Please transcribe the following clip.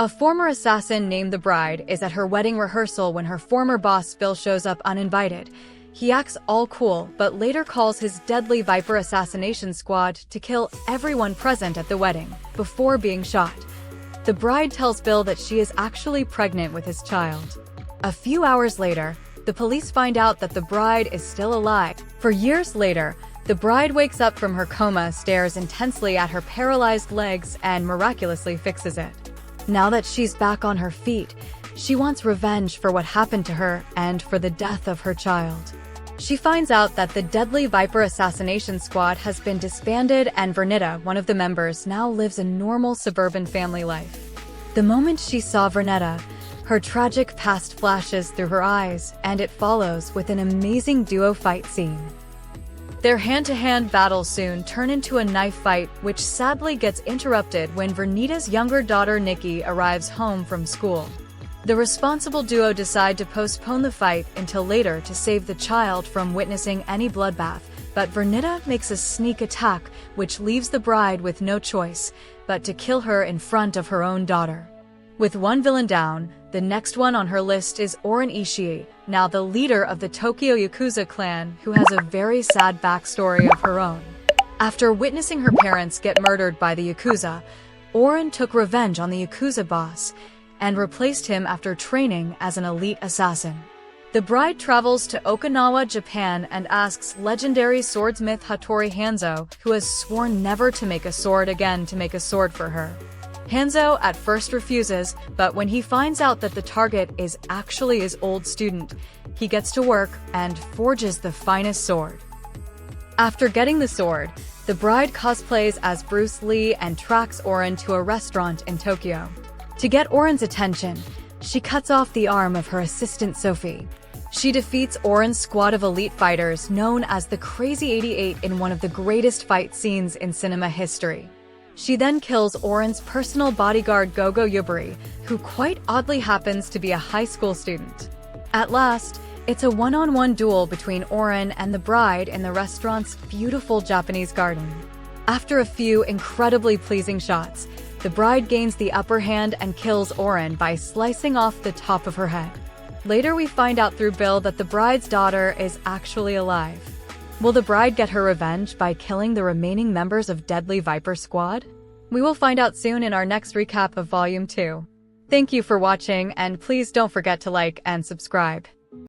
A former assassin named the Bride is at her wedding rehearsal when her former boss Bill shows up uninvited. He acts all cool, but later calls his Deadly Viper Assassination Squad to kill everyone present at the wedding, before being shot. The Bride tells Bill that she is actually pregnant with his child. A few hours later, the police find out that the Bride is still alive. For years later, the Bride wakes up from her coma, stares intensely at her paralyzed legs, and miraculously fixes it. Now that she's back on her feet, she wants revenge for what happened to her and for the death of her child. She finds out that the Deadly Viper Assassination Squad has been disbanded and Vernita, one of the members, now lives a normal suburban family life. The moment she saw Vernita, her tragic past flashes through her eyes, and it follows with an amazing duo fight scene. Their hand-to-hand battles soon turn into a knife fight, which sadly gets interrupted when Vernita's younger daughter Nikki arrives home from school. The responsible duo decide to postpone the fight until later to save the child from witnessing any bloodbath, but Vernita makes a sneak attack, which leaves the Bride with no choice but to kill her in front of her own daughter. With one villain down, the next one on her list is O-Ren Ishii, now the leader of the Tokyo Yakuza clan, who has a very sad backstory of her own. After witnessing her parents get murdered by the Yakuza, O-Ren took revenge on the Yakuza boss and replaced him after training as an elite assassin. The Bride travels to Okinawa, Japan, and asks legendary swordsmith Hattori Hanzo, who has sworn never to make a sword again, to make a sword for her. Hanzo at first refuses, but when he finds out that the target is actually his old student, he gets to work and forges the finest sword. After getting the sword, the Bride cosplays as Bruce Lee and tracks O-Ren to a restaurant in Tokyo. To get O-Ren's attention, she cuts off the arm of her assistant Sophie. She defeats O-Ren's squad of elite fighters known as the Crazy 88 in one of the greatest fight scenes in cinema history. She then kills O-Ren's personal bodyguard Gogo Yubari, who quite oddly happens to be a high school student. At last, it's a one-on-one duel between O-Ren and the Bride in the restaurant's beautiful Japanese garden. After a few incredibly pleasing shots, the Bride gains the upper hand and kills O-Ren by slicing off the top of her head. Later we find out through Bill that the Bride's daughter is actually alive. Will the Bride get her revenge by killing the remaining members of Deadly Viper Squad? We will find out soon in our next recap of Volume 2. Thank you for watching, and please don't forget to like and subscribe.